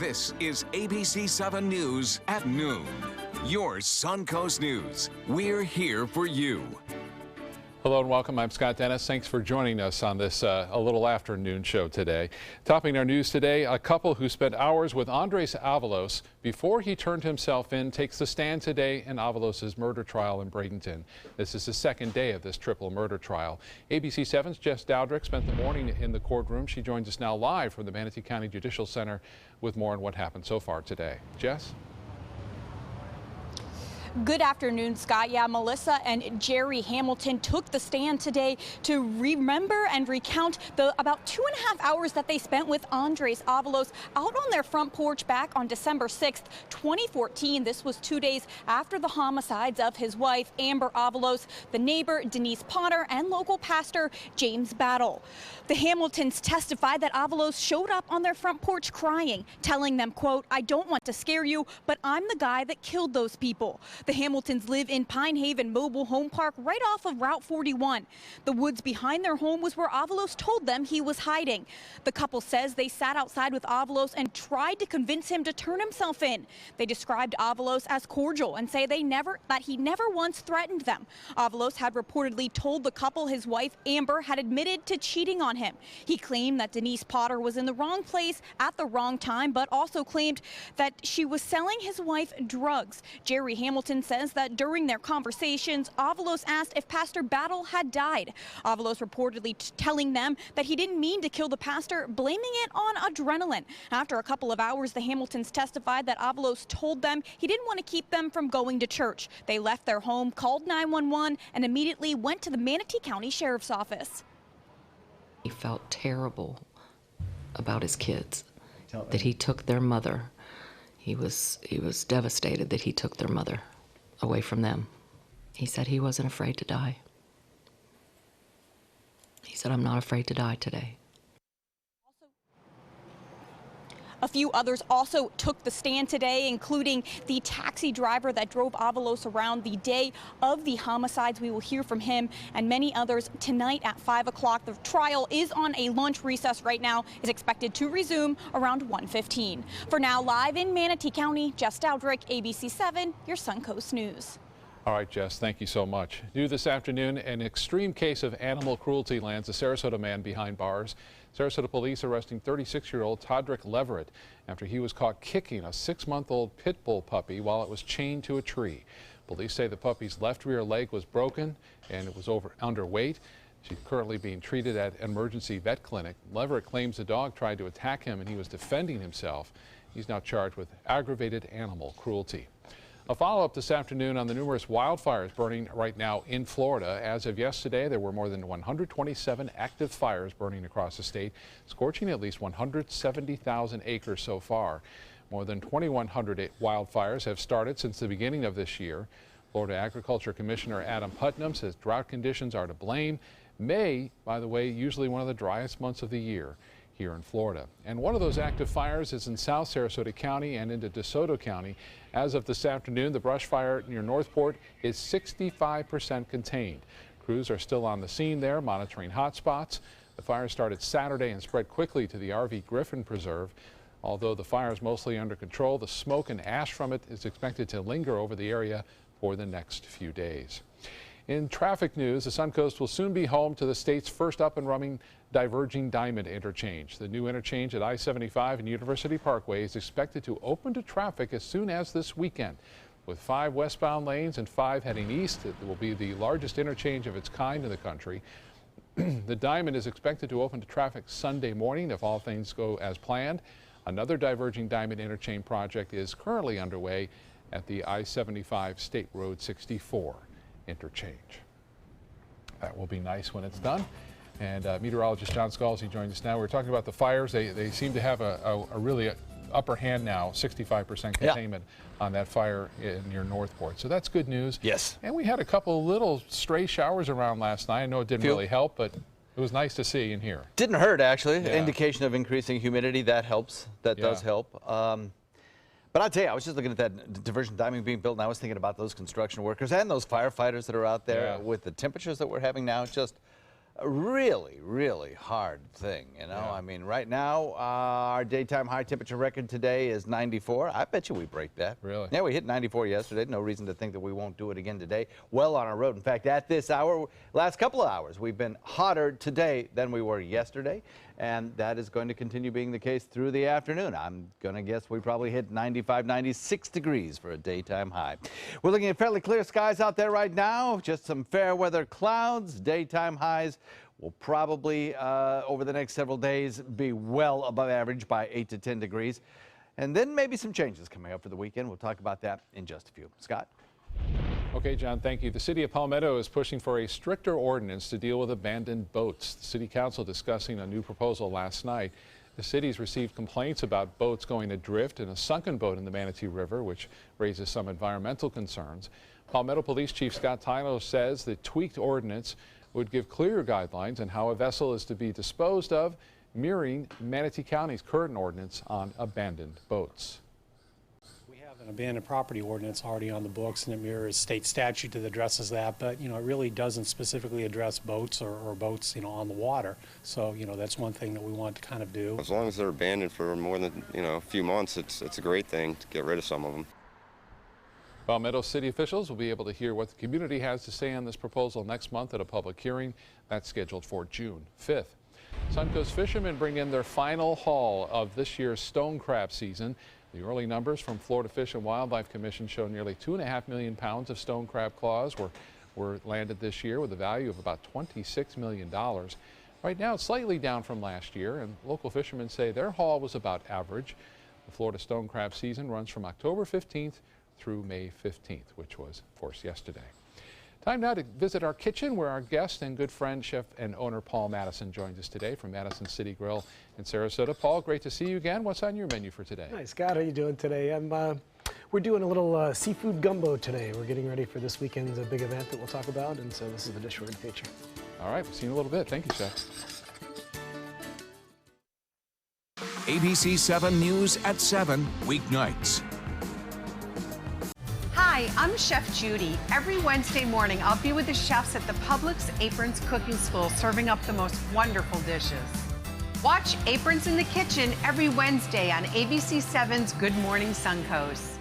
This is ABC 7 News at noon. Your Suncoast News. We're here for you. Hello and welcome. I'm Scott Dennis. Thanks for joining us on this a little afternoon show today. Topping our news today, a couple who spent hours with Andres Avalos before he turned himself in takes the stand today in Avalos' murder trial in Bradenton. This is the second day of this triple murder trial. ABC 7's Jess Dowdrick spent the morning in the courtroom. She joins us now live from the Manatee County Judicial Center with more on what happened so far today. Jess? Good afternoon, Scott. Yeah, Melissa and Jerry Hamilton took the stand today to remember and recount the about 2.5 hours that they spent with Andres Avalos out on their front porch back on December 6th, 2014. This was 2 days after the homicides of his wife, Amber Avalos, the neighbor, Denise Potter, and local pastor, James Battle. The Hamiltons testified that Avalos showed up on their front porch crying, telling them, quote, "I don't want to scare you, but I'm the guy that killed those people." The Hamiltons live in Pine Haven Mobile Home Park right off of Route 41. The woods behind their home was where Avalos told them he was hiding. The couple says they sat outside with Avalos and tried to convince him to turn himself in. They described Avalos as cordial and say that he never once threatened them. Avalos had reportedly told the couple his wife Amber had admitted to cheating on him. He claimed that Denise Potter was in the wrong place at the wrong time, but also claimed that she was selling his wife drugs. Jerry Hamilton says that during their conversations, Avalos asked if Pastor Battle had died. Avalos reportedly telling them that he didn't mean to kill the pastor, blaming it on adrenaline. After a couple of hours, the Hamiltons testified that Avalos told them he didn't want to keep them from going to church. They left their home, called 911, and immediately went to the Manatee County Sheriff's Office. He felt terrible about his kids, that he took their mother. He was devastated that he took their mother away from them. He said he wasn't afraid to die. He said, "I'm not afraid to die today." A few others also took the stand today, including the taxi driver that drove Avalos around the day of the homicides. We will hear from him and many others tonight at 5 o'clock. The trial is on a lunch recess right now, is expected to resume around 1:15. For now, live in Manatee County, Jess Dowdrick, ABC 7, your Suncoast News. All right, Jess, thank you so much. New this afternoon, an extreme case of animal cruelty lands a Sarasota man behind bars. Sarasota police arresting 36-year-old Todrick Leverett after he was caught kicking a 6-month-old pit bull puppy while it was chained to a tree. Police say the puppy's left rear leg was broken and it was underweight. She's currently being treated at an emergency vet clinic. Leverett claims the dog tried to attack him and he was defending himself. He's now charged with aggravated animal cruelty. A follow-up this afternoon on the numerous wildfires burning right now in Florida. As of yesterday, there were more than 127 active fires burning across the state, scorching at least 170,000 acres so far. More than 2,100 wildfires have started since the beginning of this year. Florida Agriculture Commissioner Adam Putnam says drought conditions are to blame. May, by the way, usually one of the driest months of the year here in Florida. And one of those active fires is in South Sarasota County and into DeSoto County. As of this afternoon, the brush fire near Northport is 65% contained. Crews are still on the scene there, monitoring hot spots. The fire started Saturday and spread quickly to the RV Griffin Preserve. Although the fire is mostly under control, the smoke and ash from it is expected to linger over the area for the next few days. In traffic news, the Suncoast will soon be home to the state's first up-and-running diverging diamond interchange. The new interchange at I-75 and University Parkway is expected to open to traffic as soon as this weekend. With 5 westbound lanes and 5 heading east, it will be the largest interchange of its kind in the country. The diamond is expected to open to traffic Sunday morning if all things go as planned. Another diverging diamond interchange project is currently underway at the I-75 State Road 64 interchange. That will be nice when it's done. And meteorologist John Scalzi joins us now. We're talking about the fires. They seem to have a really upper hand now, 65% containment on that fire near Northport. So that's good news. Yes. And we had a couple little stray showers around last night. I know it didn't really help, but it was nice to see and hear. Didn't hurt, actually. Yeah. Indication of increasing humidity. That helps. That does help. But I'll tell you, I was just looking at that diversion diamond being built, and I was thinking about those construction workers and those firefighters that are out there with the temperatures that we're having now. Just a really, really hard thing, you know? Yeah. I mean, right now, our daytime high temperature record today is 94. I bet you we break that. Really? Yeah, we hit 94 yesterday. No reason to think that we won't do it again today. Well on our road. In fact, at this hour, last couple of hours, we've been hotter today than we were yesterday. And that is going to continue being the case through the afternoon. I'm going to guess we probably hit 95, 96 degrees for a daytime high. We're looking at fairly clear skies out there right now. Just some fair weather clouds. Daytime highs will probably, over the next several days, be well above average by 8 to 10 degrees. And then maybe some changes coming up for the weekend. We'll talk about that in just a few. Scott? Okay, John, thank you. The city of Palmetto is pushing for a stricter ordinance to deal with abandoned boats. The city council discussing a new proposal last night. The city's received complaints about boats going adrift and a sunken boat in the Manatee River, which raises some environmental concerns. Palmetto Police Chief Scott Tyler says the tweaked ordinance would give clearer guidelines on how a vessel is to be disposed of, mirroring Manatee County's current ordinance on abandoned boats. An abandoned property ordinance already on the books, and it mirrors state statute that addresses that, but it really doesn't specifically address boats or boats on the water. So that's one thing that we want to kind of do. As long as they're abandoned for more than a few months, it's a great thing to get rid of some of them. Palmetto city officials will be able to hear what the community has to say on this proposal next month at a public hearing that's scheduled for June 5th. Suncoast fishermen bring in their final haul of this year's stone crab season. The early numbers from Florida Fish and Wildlife Commission show nearly 2.5 million pounds of stone crab claws were landed this year with a value of about $26 million. Right now it's slightly down from last year, and local fishermen say their haul was about average. The Florida stone crab season runs from October 15th through May 15th, which was, of course, yesterday. Time now to visit our kitchen, where our guest and good friend, chef and owner Paul Madison, joins us today from Madison City Grill in Sarasota. Paul, great to see you again. What's on your menu for today? Hi, Scott. How you doing today? We're doing a little seafood gumbo today. We're getting ready for this weekend's big event that we'll talk about, and so this is the dish we're going to feature. All right, we'll see you in a little bit. Thank you, chef. ABC 7 News at 7, weeknights. Hi, I'm Chef Judy. Every Wednesday morning, I'll be with the chefs at the Publix Aprons Cooking School, serving up the most wonderful dishes. Watch Aprons in the Kitchen every Wednesday on ABC 7's Good Morning Suncoast.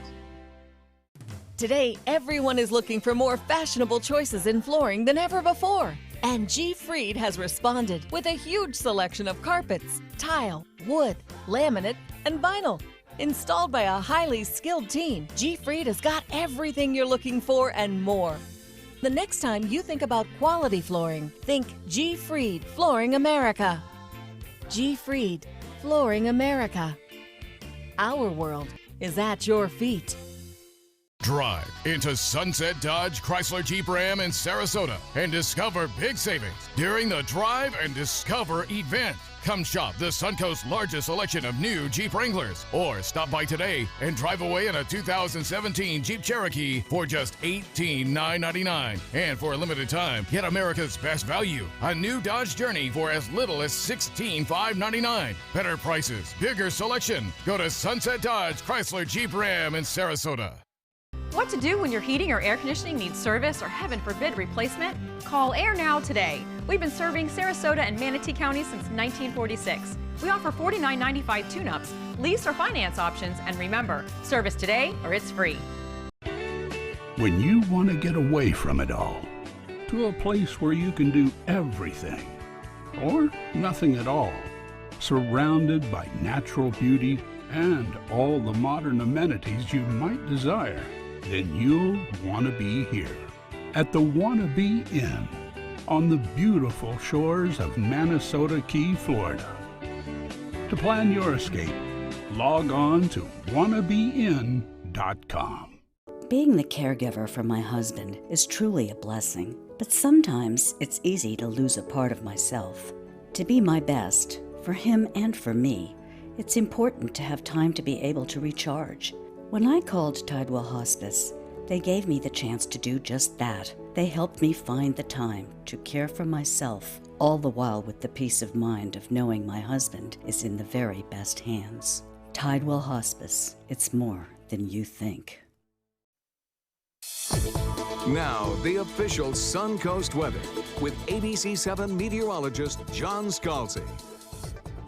Today, everyone is looking for more fashionable choices in flooring than ever before. And G. Fried has responded with a huge selection of carpets, tile, wood, laminate, and vinyl. Installed by a highly skilled team, G. Fried has got everything you're looking for and more. The next time you think about quality flooring, think G. Fried Flooring America. G. Fried Flooring America. Our world is at your feet. Drive into Sunset Dodge Chrysler Jeep Ram in Sarasota and discover big savings during the Drive and Discover event. Come shop the Suncoast's largest selection of new Jeep Wranglers, or stop by today and drive away in a 2017 Jeep Cherokee for just $18,999. And for a limited time, get America's best value, a new Dodge Journey for as little as $16,599. Better prices, bigger selection. Go to Sunset Dodge Chrysler Jeep Ram in Sarasota. What to do when your heating or air conditioning needs service or, heaven forbid, replacement? Call Air Now today. We've been serving Sarasota and Manatee County since 1946. We offer $49.95 tune-ups, lease or finance options, and remember, service today or it's free. When you want to get away from it all, to a place where you can do everything, or nothing at all, surrounded by natural beauty and all the modern amenities you might desire, then you'll want to be here at the Wannabe Inn on the beautiful shores of Manasota Key, Florida. To plan your escape, log on to wannabeinn.com. Being the caregiver for my husband is truly a blessing, but sometimes it's easy to lose a part of myself. To be my best, for him and for me, it's important to have time to be able to recharge. When I called Tidewell Hospice, they gave me the chance to do just that. They helped me find the time to care for myself, all the while with the peace of mind of knowing my husband is in the very best hands. Tidewell Hospice, it's more than you think. Now, the official Suncoast weather. with ABC 7 meteorologist John Scalzi.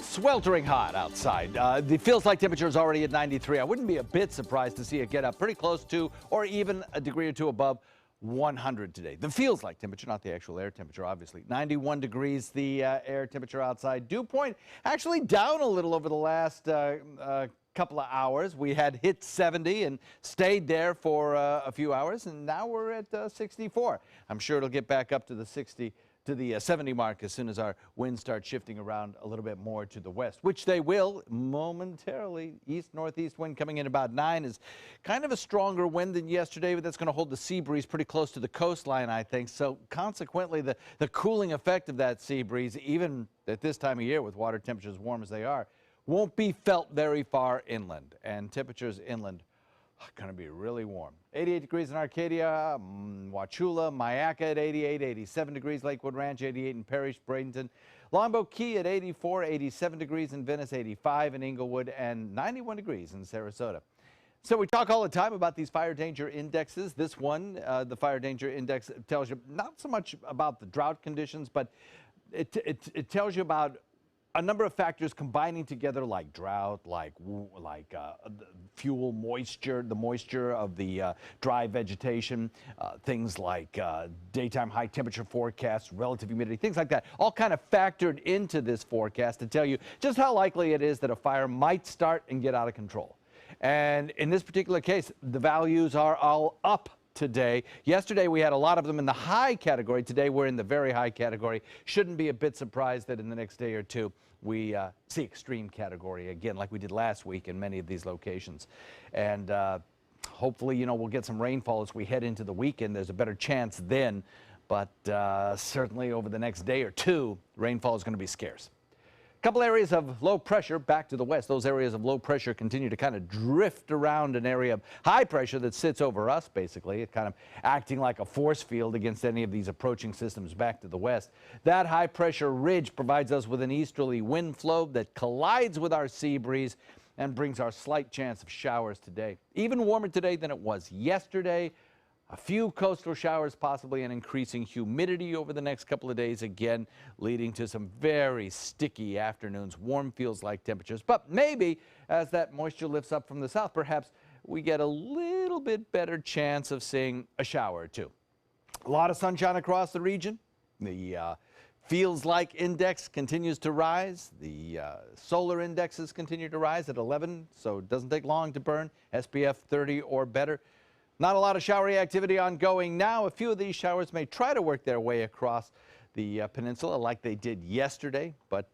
Sweltering hot outside. The feels like temperature is already at 93. I wouldn't be a bit surprised to see it get up pretty close to or even a degree or two above 100 today. The feels like temperature, not the actual air temperature, obviously. 91 degrees, the air temperature outside. Dew point actually down a little over the last couple of hours. We had hit 70 and stayed there for a few hours, and now we're at 64. I'm sure it'll get back up to the 70 mark as soon as our winds start shifting around a little bit more to the west, which they will momentarily. East-northeast wind coming in about 9 is kind of a stronger wind than yesterday, but that's going to hold the sea breeze pretty close to the coastline, I think. So consequently, the cooling effect of that sea breeze, even at this time of year with water temperatures warm as they are, won't be felt very far inland, and temperatures inland are going to be really warm. 88 degrees in Arcadia, Wauchula, Myakka at 88, 87 degrees, Lakewood Ranch, 88 in Parrish, Bradenton, Longboat Key at 84, 87 degrees in Venice, 85 in Inglewood, and 91 degrees in Sarasota. So we talk all the time about these fire danger indexes. This one, the fire danger index, tells you not so much about the drought conditions, but it tells you about a number of factors combining together, like drought, like fuel moisture, the moisture of the dry vegetation, things like daytime high temperature forecasts, relative humidity, things like that, all kind of factored into this forecast to tell you just how likely it is that a fire might start and get out of control. And in this particular case, the values are all up today. Yesterday we had a lot of them in the high category. Today we're in the very high category. Shouldn't be a bit surprised that in the next day or two we see extreme category again, like we did last week in many of these locations. And hopefully, you know, we'll get some rainfall as we head into the weekend. There's a better chance then, but certainly over the next day or two, rainfall is going to be scarce. Couple areas of low pressure back to the west. Those areas of low pressure continue to kind of drift around an area of high pressure that sits over us, basically. It kind of acting like a force field against any of these approaching systems back to the west. That high pressure ridge provides us with an easterly wind flow that collides with our sea breeze and brings our slight chance of showers today. Even warmer today than it was yesterday. A few coastal showers possibly, and increasing humidity over the next couple of days, again leading to some very sticky afternoons. Warm feels like temperatures, but maybe as that moisture lifts up from the south, perhaps we get a little bit better chance of seeing a shower or two. A lot of sunshine across the region. The feels like index continues to rise. The solar indexes continue to rise at 11, so it doesn't take long to burn. SPF 30 or better. Not a lot of showery activity ongoing now. A few of these showers may try to work their way across the peninsula like they did yesterday, but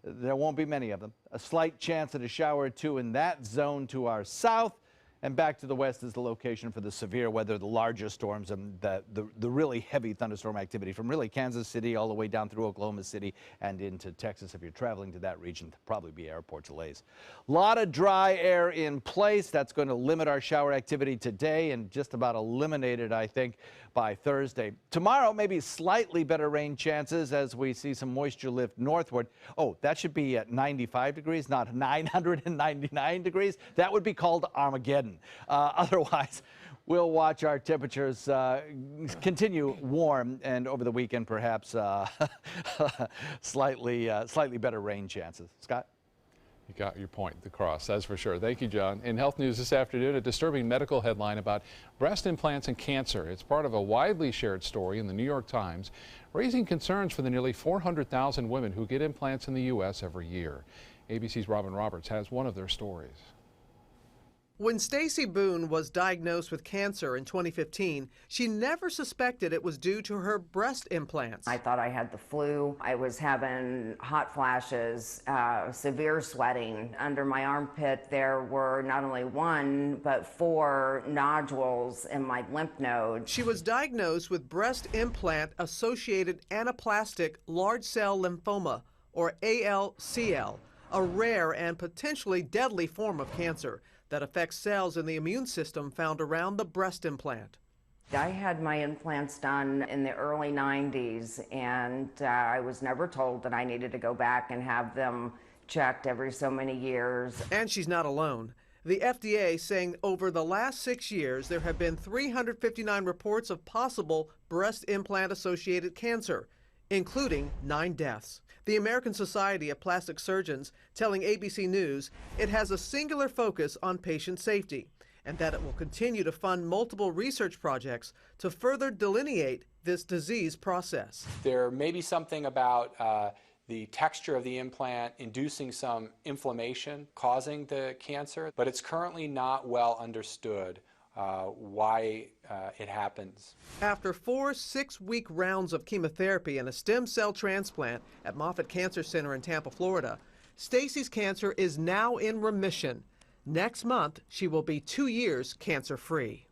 there won't be many of them. A slight chance at a shower or two in that zone to our south, and back to the west is the location for the severe weather, the larger storms, and the really heavy thunderstorm activity from really Kansas City all the way down through Oklahoma City and into Texas. If you're traveling to that region, there'll probably be airport delays. A lot of dry air in place. That's going to limit our shower activity today and just about eliminate it, I think, by Thursday. Tomorrow, maybe slightly better rain chances as we see some moisture lift northward. Oh, that should be at 95 degrees, not 999 degrees. That would be called Armageddon. Otherwise, we'll watch our temperatures continue warm, and over the weekend, perhaps slightly better rain chances. Scott? You got your point across, that's for sure. Thank you, John. In health news this afternoon, a disturbing medical headline about breast implants and cancer. It's part of a widely shared story in the New York Times, raising concerns for the nearly 400,000 women who get implants in the U.S. every year. ABC's Robin Roberts has one of their stories. When Stacey Boone was diagnosed with cancer in 2015, she never suspected it was due to her breast implants. I thought I had the flu. I was having hot flashes, severe sweating. Under my armpit, there were not only 1, but 4 nodules in my lymph node. She was diagnosed with breast implant-associated anaplastic large cell lymphoma, or ALCL, a rare and potentially deadly form of cancer that affects cells in the immune system found around the breast implant. I had my implants done in the early 90s, and I was never told that I needed to go back and have them checked every so many years. And she's not alone. The FDA saying over the last 6 years, there have been 359 reports of possible breast implant-associated cancer, including 9 deaths. The American Society of Plastic Surgeons telling ABC News it has a singular focus on patient safety and that it will continue to fund multiple research projects to further delineate this disease process. There may be something about the texture of the implant inducing some inflammation causing the cancer, but it's currently not well understood why it happens. After 4 6-week rounds of chemotherapy and a stem cell transplant at Moffitt Cancer Center in Tampa, Florida, Stacy's cancer is now in remission. Next month, she will be 2 years cancer-free.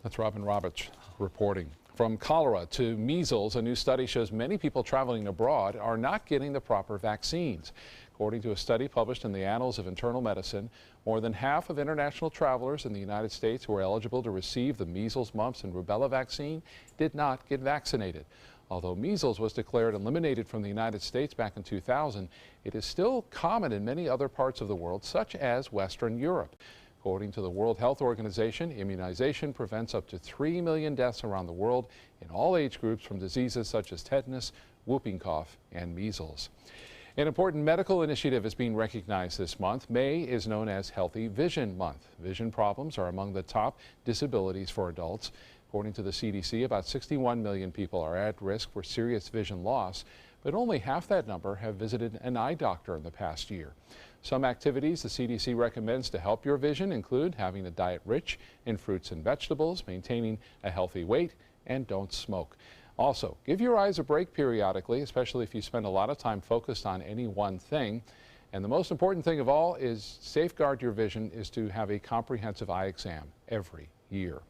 That's Robin Roberts reporting. From cholera to measles, a new study shows many people traveling abroad are not getting the proper vaccines. According to a study published in the Annals of Internal Medicine, more than half of international travelers in the United States who are eligible to receive the measles, mumps, and rubella vaccine did not get vaccinated. Although measles was declared eliminated from the United States back in 2000, it is still common in many other parts of the world, such as Western Europe. According to the World Health Organization, immunization prevents up to 3 million deaths around the world in all age groups from diseases such as tetanus, whooping cough, and measles. An important medical initiative is being recognized this month. May is known as Healthy Vision Month. Vision problems are among the top disabilities for adults. According to the CDC, about 61 million people are at risk for serious vision loss, but only half that number have visited an eye doctor in the past year. Some activities the CDC recommends to help your vision include having a diet rich in fruits and vegetables, maintaining a healthy weight, and don't smoke. Also, give your eyes a break periodically, especially if you spend a lot of time focused on any one thing. And the most important thing of all is safeguard your vision is to have a comprehensive eye exam every year.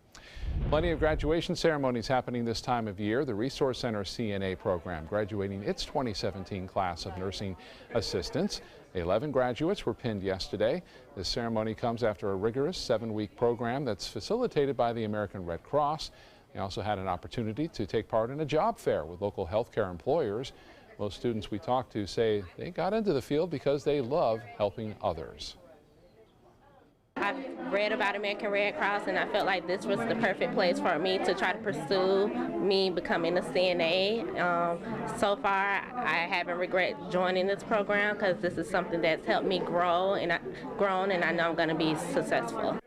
Plenty of graduation ceremonies happening this time of year. The Resource Center CNA program graduating its 2017 class of nursing assistants. 11 graduates were pinned yesterday. This ceremony comes after a rigorous 7-week program that's facilitated by the American Red Cross. They also had an opportunity to take part in a job fair with local healthcare employers. Most students we talked to say they got into the field because they love helping others. I've read about American Red Cross and I felt like this was the perfect place for me to try to pursue me becoming a CNA. So far, I haven't regret joining this program because this is something that's helped me grow and I know I'm going to be successful.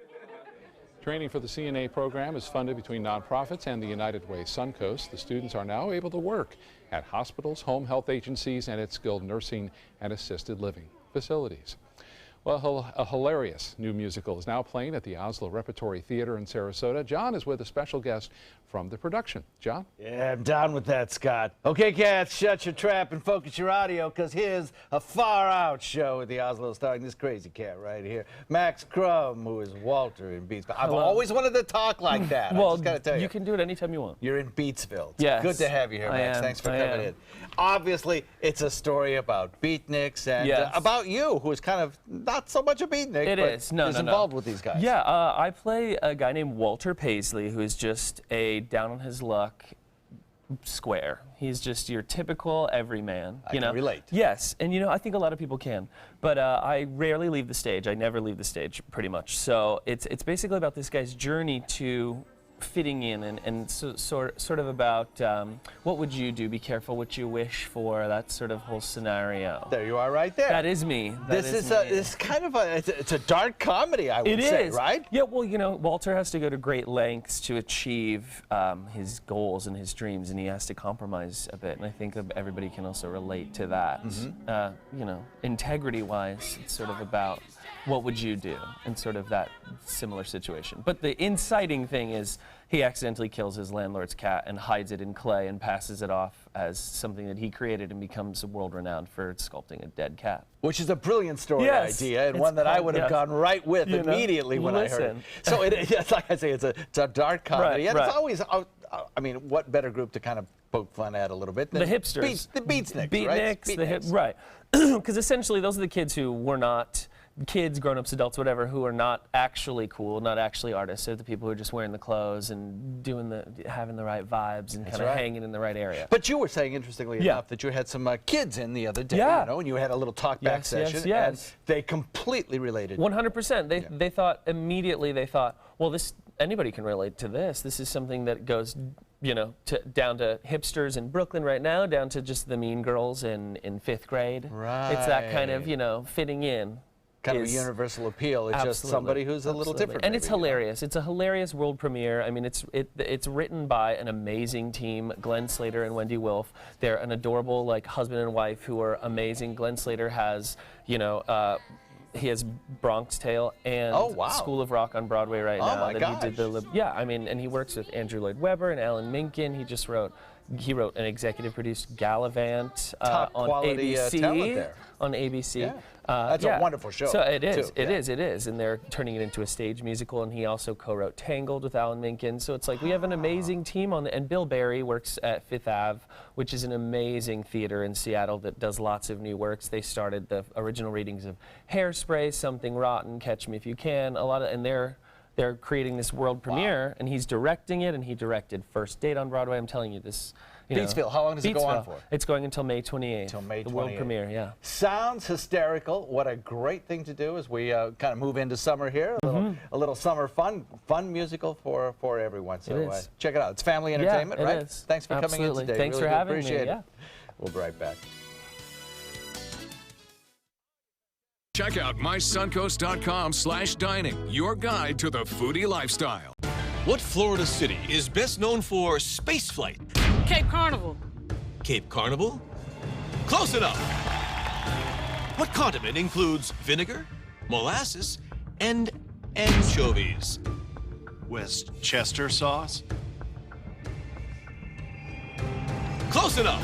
Training for the CNA program is funded between nonprofits and the United Way Suncoast. The students are now able to work at hospitals, home health agencies, and at skilled nursing and assisted living facilities. Well, a hilarious new musical is now playing at the Oslo Repertory Theater in Sarasota. John is with a special guest from the production. John? Yeah, I'm down with that, Scott. Okay, cats, shut your trap and focus your audio, because here's a far-out show at the Oslo starring this crazy cat right here, Max Crum, who is Walter in Beatsville. I've always wanted to talk like that. Well, I just gotta tell you. You can do it anytime you want. You're in Beatsville. Yes. Good to have you here, Max. Thanks for coming in. Obviously, it's a story about beatniks and about you, who is kind of not so much a beatnik, It but is. No, is no, involved no. with these guys. Yeah, I play a guy named Walter Paisley, who is just a down-on-his-luck square. He's just your typical everyman. I can relate. Yes, and I think a lot of people can. But I rarely leave the stage. I never leave the stage, pretty much. So it's basically about this guy's journey to fitting in and sort of about what would you do, be careful what you wish for, that sort of whole scenario. There you are right there. That is me. It's kind of it's a dark comedy, I would say, right? Yeah, well, Walter has to go to great lengths to achieve his goals and his dreams, and he has to compromise a bit, and I think everybody can also relate to that. Integrity-wise, it's sort of about what would you do in sort of that similar situation. But the inciting thing is he accidentally kills his landlord's cat and hides it in clay and passes it off as something that he created and becomes world-renowned for sculpting a dead cat. Which is a brilliant story idea, and one that I would have gone right with immediately when I heard it. So it's like I say, it's a dark comedy, and it's always, I mean, what better group to kind of poke fun at a little bit than the hipsters, the beatniks, right? Right, because essentially those are the kids who were not kids, grown-ups, adults, whatever, who are not actually cool, not actually artists. They're the people who are just wearing the clothes and having the right vibes and kind of hanging in the right area. But you were saying, interestingly enough, that you had some kids in the other day, you know, and you had a little talk-back session, and they completely related. 100%. They thought immediately, well, anybody can relate to this. This is something that goes, you know, down to hipsters in Brooklyn right now, down to just the mean girls in 5th grade. Right. It's that kind of, you know, fitting in. Kind of a universal appeal. It's just somebody who's a little different. And it's hilarious. It's a hilarious world premiere. I mean, it's written by an amazing team, Glenn Slater and Wendy Wilf. They're an adorable, like, husband and wife who are amazing. Glenn Slater has, you know, he has Bronx Tale and School of Rock on Broadway right now. Oh my gosh. He did I mean, and he works with Andrew Lloyd Webber and Alan Menken. He wrote and executive produced Gallivant Top on quality, ABC. talent there. On ABC. Yeah. That's a wonderful show. So it is. Too. It is. And they're turning it into a stage musical. And he also co-wrote Tangled with Alan Menken. So it's like we have an amazing team on and Bill Barry works at Fifth Ave, which is an amazing theater in Seattle that does lots of new works. They started the original readings of Hairspray, Something Rotten, Catch Me If You Can, and they're creating this world premiere, and he's directing it, and he directed First Date on Broadway. I'm telling you this. Beatsville, how long does it go on for? It's going until May 28th. Until May 28th. The world premiere, yeah. Sounds hysterical. What a great thing to do as we kind of move into summer here. A little summer fun musical for everyone. So check it out. It's family entertainment, right? It is. Thanks for coming in today. Thanks really for having appreciate me. it. We'll be right back. Check out mysuncoast.com/dining, your guide to the foodie lifestyle. What Florida city is best known for spaceflight? Cape Carnival. Cape Carnival? Close enough. What condiment includes vinegar, molasses, and anchovies? Westchester sauce? Close enough.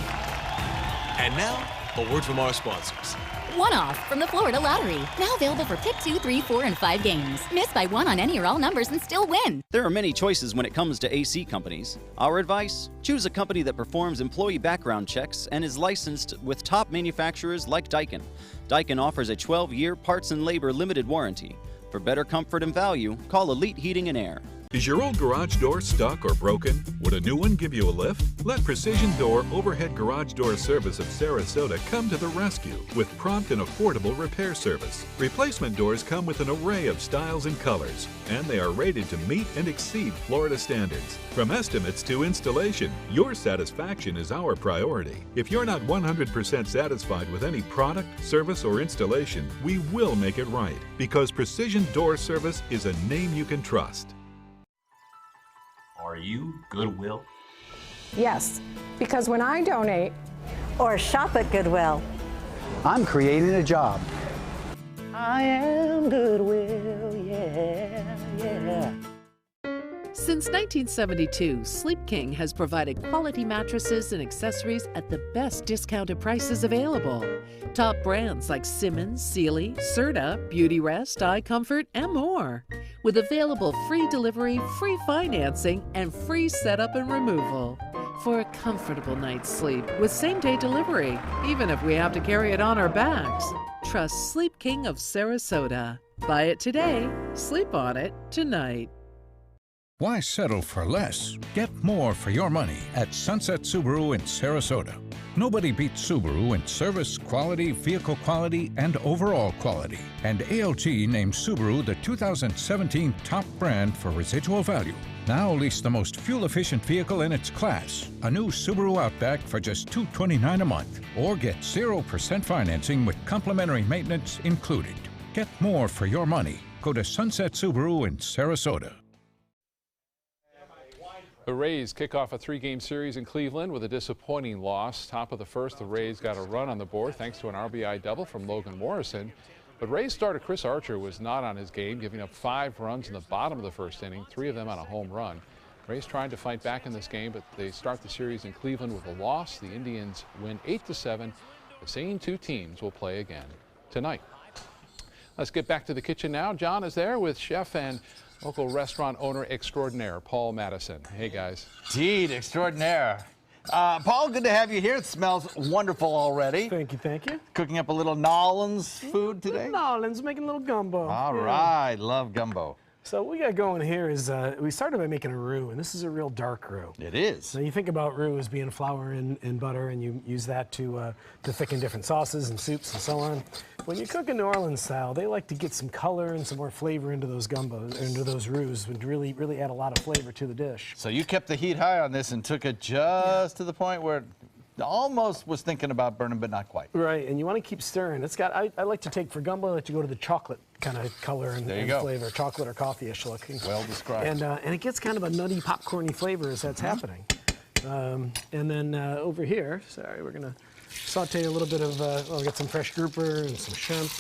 And now, a word from our sponsors. One-off from the Florida Lottery. Now available for pick 2, 3, 4, and 5 games. Miss by one on any or all numbers and still win. There are many choices when it comes to AC companies. Our advice? Choose a company that performs employee background checks and is licensed with top manufacturers like Daikin. Daikin offers a 12-year parts and labor limited warranty. For better comfort and value, call Elite Heating and Air. Is your old garage door stuck or broken? Would a new one give you a lift? Let Precision Door Overhead Garage Door Service of Sarasota come to the rescue with prompt and affordable repair service. Replacement doors come with an array of styles and colors, and they are rated to meet and exceed Florida standards. From estimates to installation, your satisfaction is our priority. If you're not 100% satisfied with any product, service, or installation, we will make it right, because Precision Door Service is a name you can trust. Are you Goodwill? Yes, because when I donate or shop at Goodwill, I'm creating a job. I am Goodwill, yeah. Since 1972, Sleep King has provided quality mattresses and accessories at the best discounted prices available. Top brands like Simmons, Sealy, Serta, Beautyrest, iComfort, and more. With available free delivery, free financing, and free setup and removal. For a comfortable night's sleep with same-day delivery, even if we have to carry it on our backs. Trust Sleep King of Sarasota. Buy it today, sleep on it tonight. Why settle for less? Get more for your money at Sunset Subaru in Sarasota. Nobody beats Subaru in service, quality, vehicle quality, and overall quality. And ALT named Subaru the 2017 top brand for residual value. Now lease the most fuel-efficient vehicle in its class, a new Subaru Outback for just $229 a month. Or get 0% financing with complimentary maintenance included. Get more for your money. Go to Sunset Subaru in Sarasota. The Rays kick off a 3-game series in Cleveland with a disappointing loss. Top of the first, the Rays got a run on the board thanks to an RBI double from Logan Morrison. But Rays starter Chris Archer was not on his game, giving up 5 runs in the bottom of the first inning, 3 of them on a home run. Rays trying to fight back in this game, but they start the series in Cleveland with a loss. The Indians win 8-7. The same 2 teams will play again tonight. Let's get back to the kitchen now. John is there with chef and local restaurant owner extraordinaire, Paul Madison. Hey, guys. Indeed, extraordinaire. Paul, good to have you here. It smells wonderful already. Thank you, thank you. Cooking up a little Nolans food today? Nolans, making a little gumbo. All right, love gumbo. So what we got going here is we started by making a roux, and this is a real dark roux. It is. So you think about roux as being flour and butter, and you use that to thicken different sauces and soups and so on. When you cook a New Orleans style, they like to get some color and some more flavor into those gumbos, into those roux, and really add a lot of flavor to the dish. So you kept the heat high on this and took it just to the point where it almost was thinking about burning, but not quite. Right, and you want to keep stirring. It's got. I like to take for gumbo. I like to go to the chocolate kind of color and flavor, chocolate or coffee-ish looking. Well described. And it gets kind of a nutty, popcorny flavor as that's happening. And then over here, sorry, we're gonna saute a little bit of. We got some fresh grouper and some shrimp.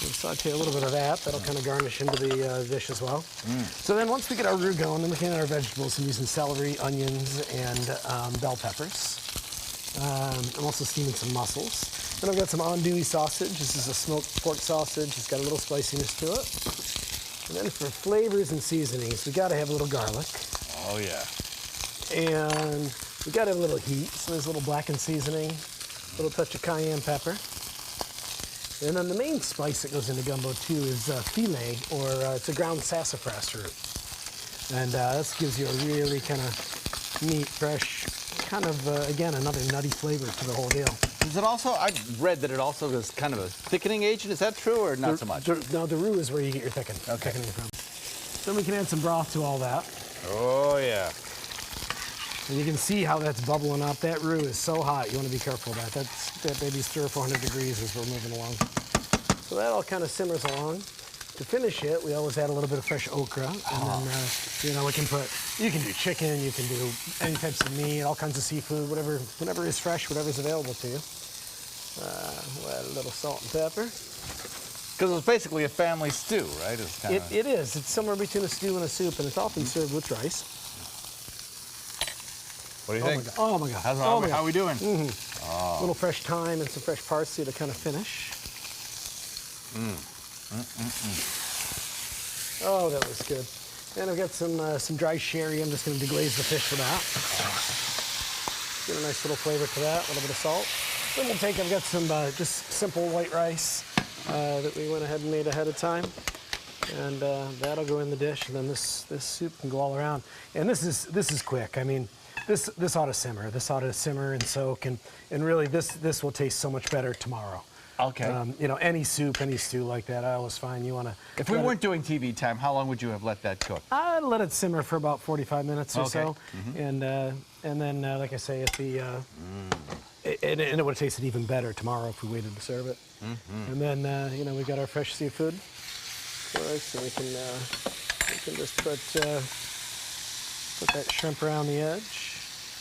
We'll saute a little bit of that. That'll kind of garnish into the dish as well. So then once we get our roux going, then we can add our vegetables. I'm using celery, onions, and bell peppers. I'm also steaming some mussels. Then I've got some andouille sausage. This is a smoked pork sausage. It's got a little spiciness to it. And then for flavors and seasonings, we got to have a little garlic. Oh, yeah. And we got to have a little heat. So there's a little blackened seasoning, a little touch of cayenne pepper. And then the main spice that goes into gumbo, too, is filet, or it's a ground sassafras root. And this gives you a really kind of neat, fresh, kind of, again, another nutty flavor to the whole deal. Is it also, I read that it also is kind of a thickening agent. Is that true or not so much? No, the roux is where you get your thickening from. Then we can add some broth to all that. Oh, yeah. And you can see how that's bubbling up. That roux is so hot, you want to be careful of that. That baby's 300 or 400 degrees as we're moving along. So that all kind of simmers along. To finish it, we always add a little bit of fresh okra, and then we can do chicken, you can do any types of meat, all kinds of seafood, whatever is fresh, whatever's available to you. We'll add a little salt and pepper. Because it's basically a family stew, right? It is. It's somewhere between a stew and a soup, and it's often served with rice. What do you think? Oh my God! How are we doing? A little fresh thyme and some fresh parsley to kind of finish. Oh, that was good. And I've got some dry sherry. I'm just going to deglaze the fish with that. Get a nice little flavor to that. A little bit of salt. Then I've got some just simple white rice that we went ahead and made ahead of time, and that'll go in the dish. And then this soup can go all around. And this is quick. I mean, this ought to simmer. This ought to simmer and soak, and really this will taste so much better tomorrow. Okay. Any soup, any stew like that, I always find you want to. If we weren't doing TV time, how long would you have let that cook? I'd let it simmer for about 45 minutes or so, Mm-hmm. and then, like I say, and it would have tasted even better tomorrow if we waited to serve it. And then, we got our fresh seafood. So we can just put that shrimp around the edge.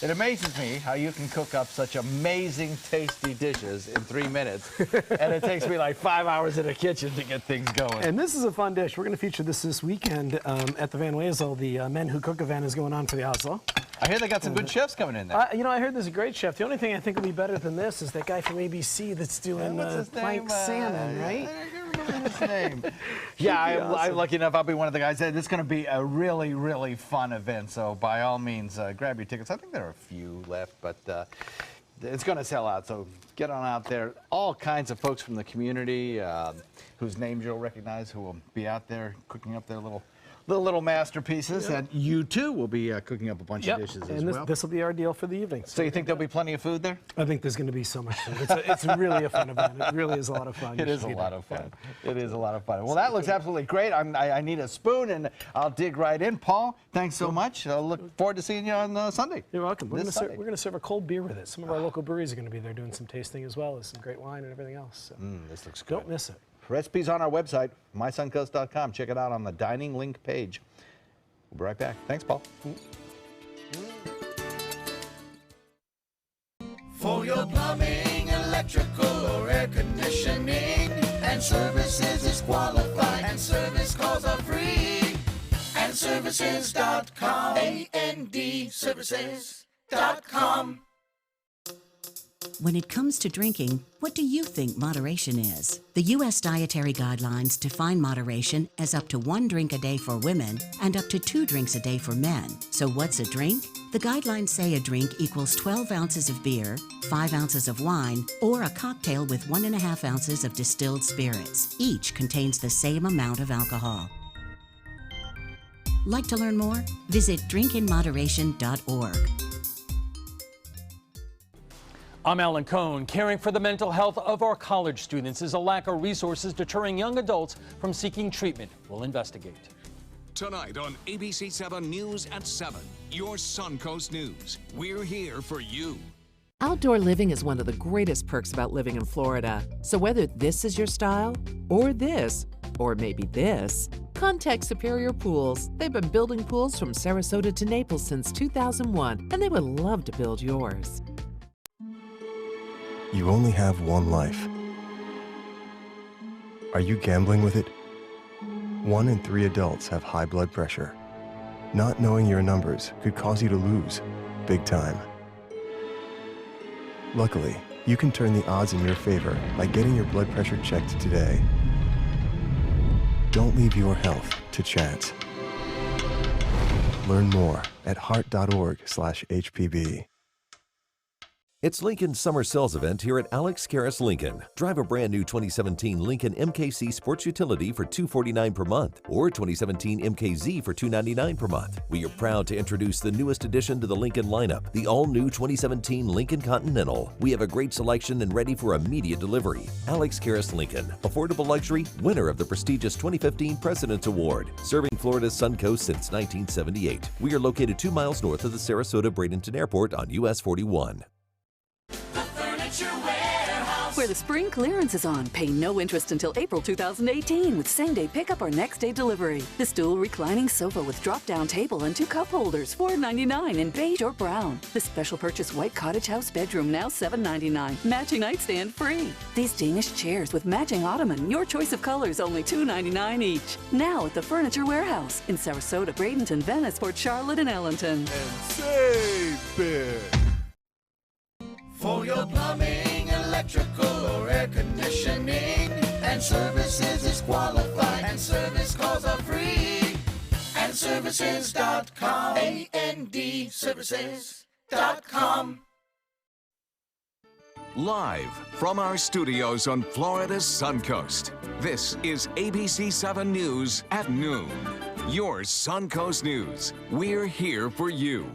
It amazes me how you can cook up such amazing, tasty dishes in 3 minutes, and it takes me like 5 hours in the kitchen to get things going. And this is a fun dish. We're going to feature this weekend at the Van Wezel. The Men Who Cook event is going on for the Oslo. I hear they got some good chefs coming in there. I heard there's a great chef. The only thing I think will be better than this is that guy from ABC that's doing Mike Salmon, right? His name. Yeah, I'm lucky enough. I'll be one of the guys. This is going to be a really, really fun event. So by all means, grab your tickets. I think there are a few left, but it's going to sell out. So get on out there. All kinds of folks from the community whose names you'll recognize who will be out there cooking up their little masterpieces, and you too will be cooking up a bunch of dishes as well. And this will be our deal for the evening. So you think there'll be plenty of food there? I think there's going to be so much food. It's really a fun event. It really is a lot of fun. It is a lot of fun. It is a lot of fun. Well, that looks absolutely great. I need a spoon, and I'll dig right in. Paul, thanks so much. I look forward to seeing you on Sunday. You're welcome. We're going to serve a cold beer with it. Some of our local breweries are going to be there doing some tasting as well as some great wine and everything else. So this looks good. Don't miss it. Recipes on our website, mysuncoast.com. Check it out on the dining link page. We'll be right back. Thanks, Paul. For your plumbing, electrical, or air conditioning, and services is qualified, and service calls are free. AndServices.com. AND Services.com. When it comes to drinking, what do you think moderation is? The U.S. Dietary Guidelines define moderation as up to 1 drink a day for women and up to 2 drinks a day for men. So what's a drink? The guidelines say a drink equals 12 ounces of beer, 5 ounces of wine, or a cocktail with 1.5 ounces of distilled spirits. Each contains the same amount of alcohol. Like to learn more? Visit drinkinmoderation.org. I'm Alan Cohn. Caring for the mental health of our college students is a lack of resources deterring young adults from seeking treatment. We'll investigate. Tonight on ABC 7 News at 7, your Suncoast News. We're here for you. Outdoor living is one of the greatest perks about living in Florida. So whether this is your style, or this, or maybe this, contact Superior Pools. They've been building pools from Sarasota to Naples since 2001, and they would love to build yours. You only have one life. Are you gambling with it? 1 in 3 adults have high blood pressure. Not knowing your numbers could cause you to lose, big time. Luckily, you can turn the odds in your favor by getting your blood pressure checked today. Don't leave your health to chance. Learn more at heart.org/HPB. It's Lincoln's summer sales event here at Alex Karras Lincoln. Drive a brand new 2017 Lincoln MKC Sports Utility for $249 per month or 2017 MKZ for $299 per month. We are proud to introduce the newest addition to the Lincoln lineup, the all-new 2017 Lincoln Continental. We have a great selection and ready for immediate delivery. Alex Karras Lincoln, affordable luxury, winner of the prestigious 2015 President's Award, serving Florida's Suncoast since 1978. We are located 2 miles north of the Sarasota-Bradenton Airport on US 41. Where the spring clearance is on. Pay no interest until April 2018 with same-day pickup or next-day delivery. This dual reclining sofa with drop-down table and 2 cup holders, $4.99 in beige or brown. The special purchase white cottage house bedroom, now $7.99. Matching nightstand free. These Danish chairs with matching ottoman, your choice of colors, only $2.99 each. Now at the Furniture Warehouse in Sarasota, Bradenton, Venice, Port Charlotte, and Ellenton. And save big. For your plumbing, electrical, or air conditioning, and services is qualified, and service calls are free. And services.com, AND services.com. Live from our studios on Florida's Suncoast, this is ABC 7 News at noon. Your Suncoast News. We're here for you.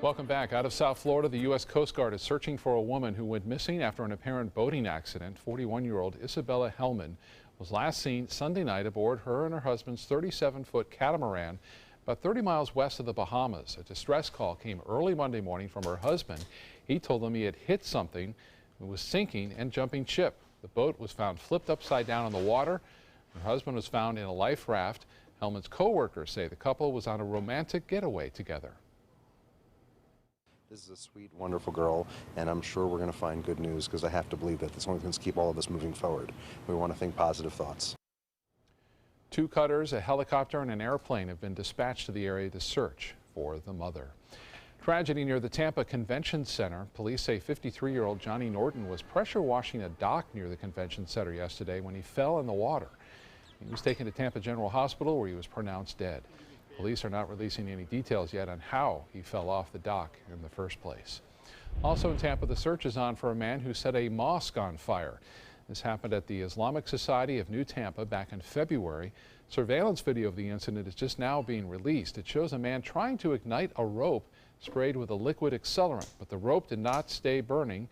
Welcome back. Out of South Florida, the U.S. Coast Guard is searching for a woman who went missing after an apparent boating accident. 41-year-old Isabella Hellman was last seen Sunday night aboard her and her husband's 37-foot catamaran about 30 miles west of the Bahamas. A distress call came early Monday morning from her husband. He told them he had hit something and was sinking and jumping ship. The boat was found flipped upside down in the water. Her husband was found in a life raft. Hellman's co-workers say the couple was on a romantic getaway together. This is a sweet, wonderful girl, and I'm sure we're going to find good news because I have to believe that it's only going to keep all of us moving forward. We want to think positive thoughts. 2 cutters, a helicopter, and an airplane have been dispatched to the area to search for the mother. Tragedy near the Tampa Convention Center. Police say 53-year-old Johnny Norton was pressure washing a dock near the convention center yesterday when he fell in the water. He was taken to Tampa General Hospital where he was pronounced dead. Police are not releasing any details yet on how he fell off the dock in the first place. Also in Tampa, the search is on for a man who set a mosque on fire. This happened at the Islamic Society of New Tampa back in February. Surveillance video of the incident is just now being released. It shows a man trying to ignite a rope sprayed with a liquid accelerant, but the rope did not stay burning,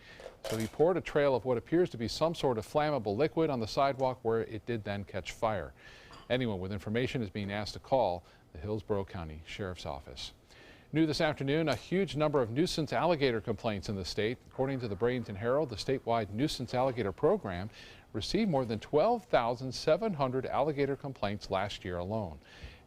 so he poured a trail of what appears to be some sort of flammable liquid on the sidewalk where it did then catch fire. Anyone with information is being asked to call the Hillsborough County Sheriff's Office. New this afternoon, a huge number of nuisance alligator complaints in the state. According to the Bradenton Herald, the statewide nuisance alligator program received more than 12,700 alligator complaints last year alone.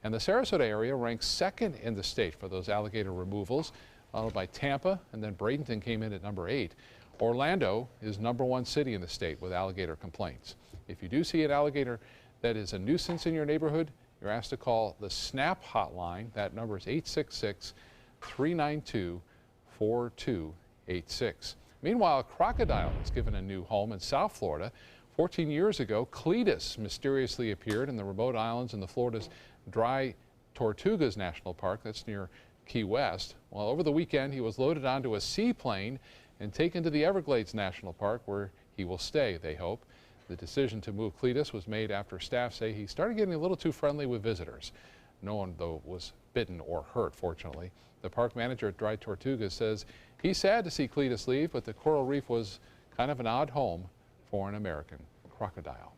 And the Sarasota area ranks second in the state for those alligator removals, followed by Tampa, and then Bradenton came in at number 8. Orlando is #1 city in the state with alligator complaints. If you do see an alligator that is a nuisance in your neighborhood, you're asked to call the SNAP hotline. That number is 866-392-4286. Meanwhile, a crocodile was given a new home in South Florida. 14 years ago, Cletus mysteriously appeared in the remote islands in the Florida's Dry Tortugas National Park. That's near Key West. Well, over the weekend, he was loaded onto a seaplane and taken to the Everglades National Park, where he will stay, they hope. The decision to move Cletus was made after staff say he started getting a little too friendly with visitors. No one, though, was bitten or hurt, fortunately. The park manager at Dry Tortugas says he's sad to see Cletus leave, but the coral reef was kind of an odd home for an American crocodile.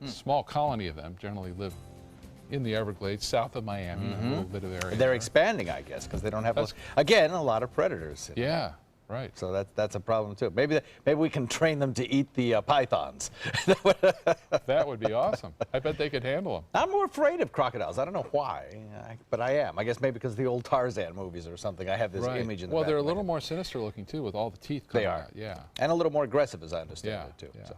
A small colony of them generally live in the Everglades, south of Miami, a little bit of area. They're expanding, I guess, because they don't have, again, a lot of predators. Yeah, right. So that's a problem, too. Maybe we can train them to eat the pythons. That would be awesome. I bet they could handle them. I'm more afraid of crocodiles. I don't know why, but I am. I guess maybe because of the old Tarzan movies or something. I have this image in the back. Well, they're a little more sinister looking, too, with all the teeth coming out. Yeah. And a little more aggressive, as I understand it, too. Yeah. So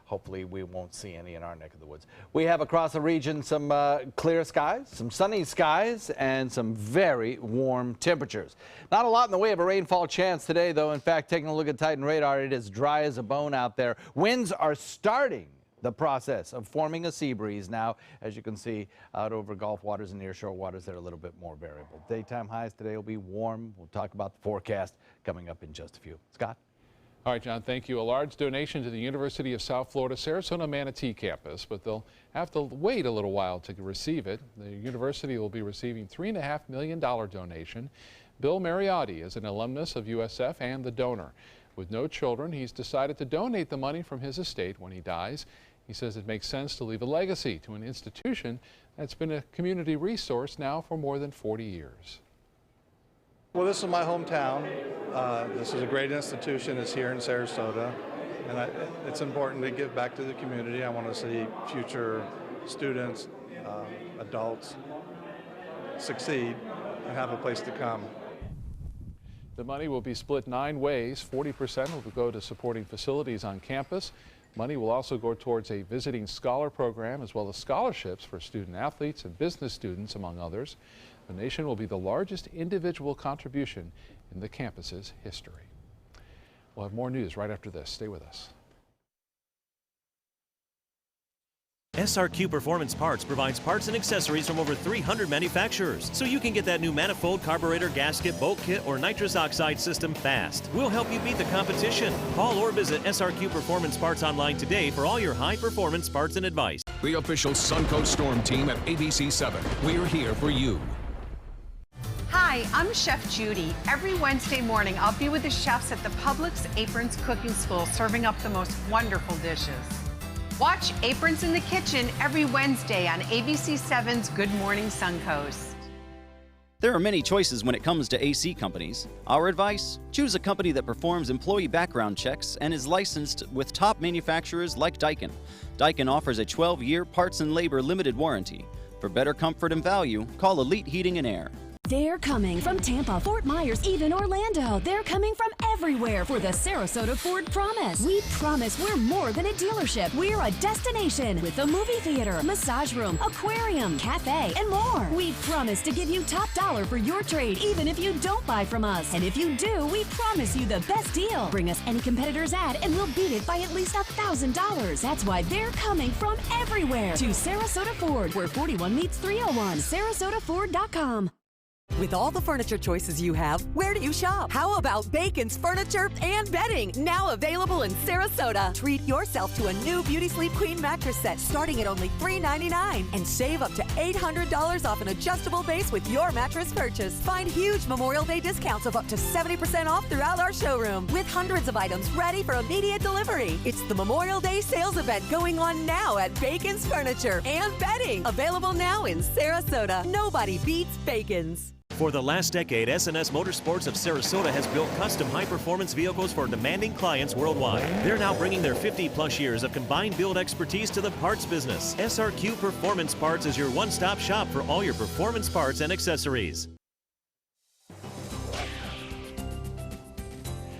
hopefully we won't see any in our neck of the woods. We have across the region some clear skies, some sunny skies, and some very warm temperatures. Not a lot in the way of a rainfall chance today, though. In fact, taking a look at Titan radar, it is dry as a bone out there. Winds are starting the process of forming a sea breeze now, as you can see out over Gulf waters and nearshore waters. They're a little bit more variable. Daytime highs today will be warm. We'll talk about the forecast coming up in just a few. Scott? All right, John, thank you. A large donation to the University of South Florida Sarasota Manatee campus, but they'll have to wait a little while to receive it. The university will be receiving $3.5 million donation. Bill Mariotti is an alumnus of USF and the donor. With no children, he's decided to donate the money from his estate when he dies. He says it makes sense to leave a legacy to an institution that's been a community resource now for more than 40 years. Well, this is my hometown. This is a great institution. It's here in Sarasota, and it's important to give back to the community. I want to see future students, adults succeed and have a place to come. The money will be split 9 ways. 40% will go to supporting facilities on campus. Money will also go towards a visiting scholar program, as well as scholarships for student athletes and business students, among others. The donation will be the largest individual contribution in the campus's history. We'll have more news right after this. Stay with us. SRQ Performance Parts provides parts and accessories from over 300 manufacturers, so you can get that new manifold, carburetor, gasket, bolt kit, or nitrous oxide system fast. We'll help you beat the competition. Call or visit SRQ Performance Parts online today for all your high-performance parts and advice. The official Suncoast Storm team at ABC 7. We're here for you. Hi, I'm Chef Judy. Every Wednesday morning, I'll be with the chefs at the Publix Aprons Cooking School, serving up the most wonderful dishes. Watch Aprons in the Kitchen every Wednesday on ABC 7's Good Morning Suncoast. There are many choices when it comes to AC companies. Our advice? Choose a company that performs employee background checks and is licensed with top manufacturers like Daikin. Daikin offers a 12-year parts and labor limited warranty. For better comfort and value, call Elite Heating and Air. They're coming from Tampa, Fort Myers, even Orlando. They're coming from everywhere for the Sarasota Ford Promise. We promise we're more than a dealership. We're a destination with a movie theater, massage room, aquarium, cafe, and more. We promise to give you top dollar for your trade, even if you don't buy from us. And if you do, we promise you the best deal. Bring us any competitor's ad and we'll beat it by at least $1,000. That's why they're coming from everywhere to Sarasota Ford, where 41 meets 301. SarasotaFord.com. With all the furniture choices you have, where do you shop? How about Bacon's Furniture and Bedding, now available in Sarasota? Treat yourself to a new Beauty Sleep Queen mattress set starting at only $399 and save up to $800 off an adjustable base with your mattress purchase. Find huge Memorial Day discounts of up to 70% off throughout our showroom with hundreds of items ready for immediate delivery. It's the Memorial Day sales event going on now at Bacon's Furniture and Bedding, available now in Sarasota. Nobody beats Bacon's. For the last decade, S&S Motorsports of Sarasota has built custom high-performance vehicles for demanding clients worldwide. They're now bringing their 50-plus years of combined build expertise to the parts business. SRQ Performance Parts is your one-stop shop for all your performance parts and accessories.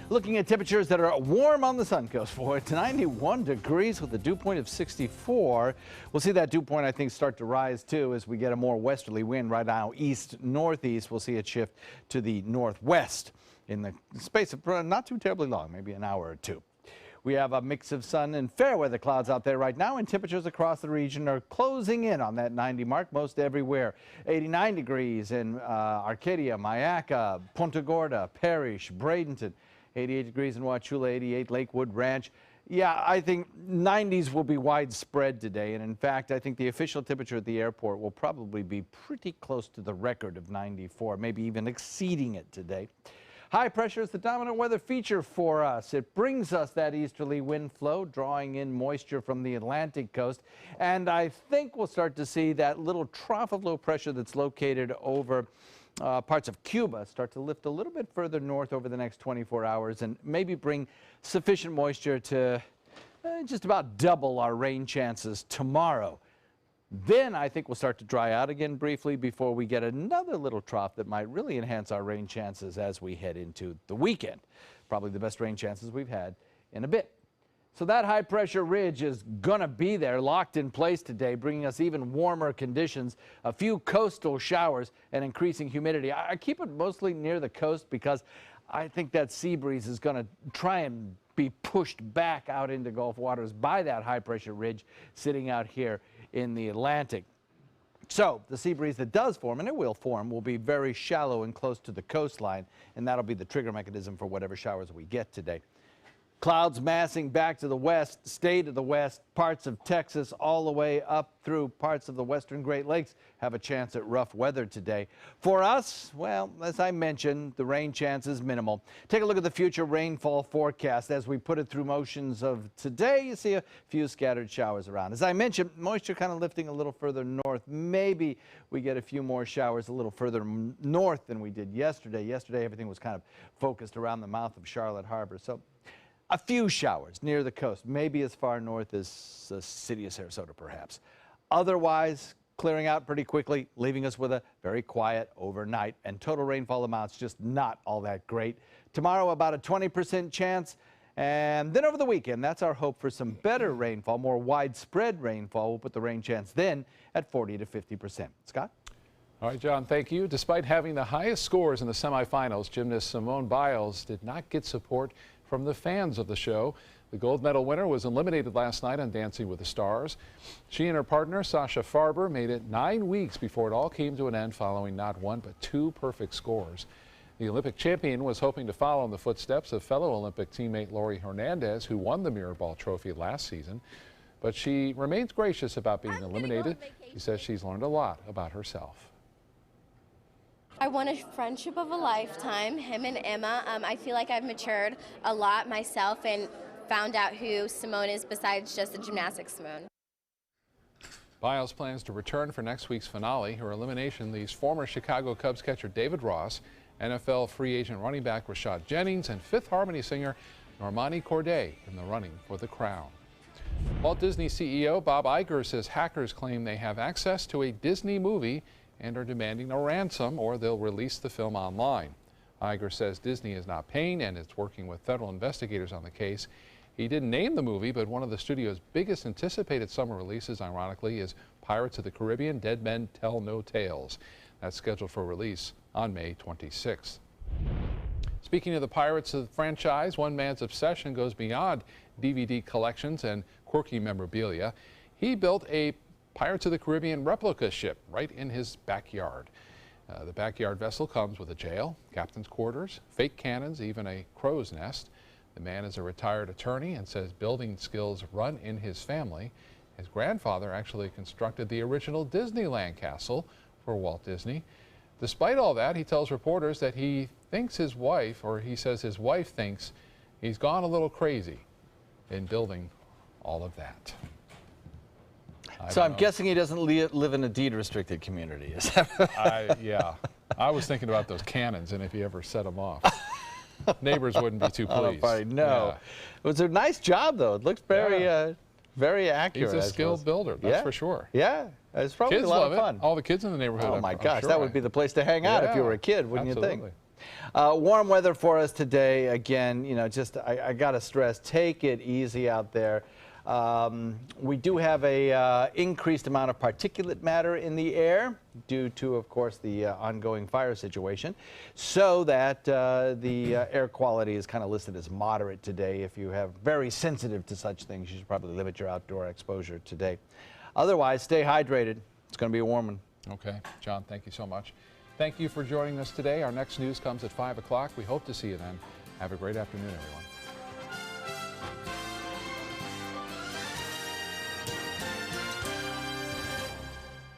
Looking at temperatures that are warm on the Suncoast for it, 91 degrees with a dew point of 64. We'll see that dew point, I think, start to rise too as we get a more westerly wind right now, east-northeast. We'll see it shift to the northwest. in the space of not too terribly long, maybe an hour or two. We have a mix of sun and fair weather clouds out there right now, and temperatures across the region are closing in on that 90 mark most everywhere. 89 degrees in Arcadia, Mayaca, Punta Gorda, Parrish, Bradenton. 88 degrees in Wauchula, 88 Lakewood Ranch. Yeah, I think 90s will be widespread today, and in fact, I think the official temperature at the airport will probably be pretty close to the record of 94, maybe even exceeding it today. High pressure is the dominant weather feature for us. It brings us that easterly wind flow, drawing in moisture from the Atlantic coast. And I think we'll start to see that little trough of low pressure that's located over parts of Cuba start to lift a little bit further north over the next 24 hours and maybe bring sufficient moisture to just about double our rain chances tomorrow. Then I think we'll start to dry out again briefly before we get another little trough that might really enhance our rain chances as we head into the weekend. Probably the best rain chances we've had in a bit. So that high pressure ridge is going to be there, locked in place today, bringing us even warmer conditions, a few coastal showers, and increasing humidity. I keep it mostly near the coast because I think that sea breeze is going to try and be pushed back out into Gulf waters by that high pressure ridge sitting out here in the Atlantic. So the sea breeze that does form, and it will form, will be very shallow and close to the coastline, and that'll be the trigger mechanism for whatever showers we get today. Clouds massing back to the west, stay to the west. Parts of Texas all the way up through parts of the western Great Lakes have a chance at rough weather today. For us, well, as I mentioned, the rain chance is minimal. Take a look at the future rainfall forecast. As we put it through motions of today, you see a few scattered showers around. As I mentioned, moisture kind of lifting a little further north. Maybe we get a few more showers a little further north than we did yesterday. Yesterday, everything was kind of focused around the mouth of Charlotte Harbor. So a few showers near the coast, maybe as far north as the city of Sarasota, perhaps. Otherwise, clearing out pretty quickly, leaving us with a very quiet overnight, and total rainfall amounts just not all that great. Tomorrow, about a 20% chance, and then over the weekend, that's our hope for some better rainfall, more widespread rainfall. We'll put the rain chance then at 40 to 50%. Scott? All right, John, thank you. Despite having the highest scores in the semifinals, gymnast Simone Biles did not get support from the fans of the show. The gold medal winner was eliminated last night on Dancing with the Stars. She and her partner, Sasha Farber, made it 9 weeks before it all came to an end following not one but two perfect scores. The Olympic champion was hoping to follow in the footsteps of fellow Olympic teammate Laurie Hernandez, who won the Mirrorball Trophy last season. But she remains gracious about being eliminated. She says she's learned a lot about herself. I won a friendship of a lifetime, him and Emma. I feel like I've matured a lot myself and found out who Simone is besides just the gymnastics Simone. Biles plans to return for next week's finale. Her elimination leaves former Chicago Cubs catcher David Ross, NFL free agent running back Rashad Jennings, and Fifth Harmony singer Normani Corday in the running for the crown. Walt Disney CEO Bob Iger says hackers claim they have access to a Disney movie and are demanding a ransom, or they'll release the film online. Iger says Disney is not paying and it's working with federal investigators on the case. He didn't name the movie, but one of the studio's biggest anticipated summer releases, ironically, is Pirates of the Caribbean: Dead Men Tell No Tales. That's scheduled for release on May 26th. Speaking of the Pirates of the franchise, one man's obsession goes beyond DVD collections and quirky memorabilia. He built a Pirates of the Caribbean replica ship right in his backyard. The backyard vessel comes with a jail, captain's quarters, fake cannons, even a crow's nest. The man is a retired attorney and says building skills run in his family. His grandfather actually constructed the original Disneyland castle for Walt Disney. Despite all that, he tells reporters that he thinks his wife, or he says his wife thinks he's gone a little crazy in building all of that. So I'm guessing he doesn't live in a deed-restricted community, is that right? Yeah. I was thinking about those cannons and if he ever set them off. Neighbors wouldn't be too pleased. No. Yeah. It was a nice job, though. It looks very, very accurate. He's a skilled builder, that's for sure. Yeah. It's probably kids a lot love of fun. It. All the kids in the neighborhood. Oh, my gosh. That would be the place to hang out if you were a kid, wouldn't you think? Warm weather for us today. Again, you know, just I got to stress, take it easy out there. We do have a increased amount of particulate matter in the air due to, of course, the ongoing fire situation, so that the air quality is kind of listed as moderate today. If you have very sensitive to such things, you should probably limit your outdoor exposure today. Otherwise, stay hydrated. It's going to be a warm one. Okay, John, thank you so much. Thank you for joining us today. Our next news comes at 5 o'clock. We hope to see you then. Have a great afternoon, everyone.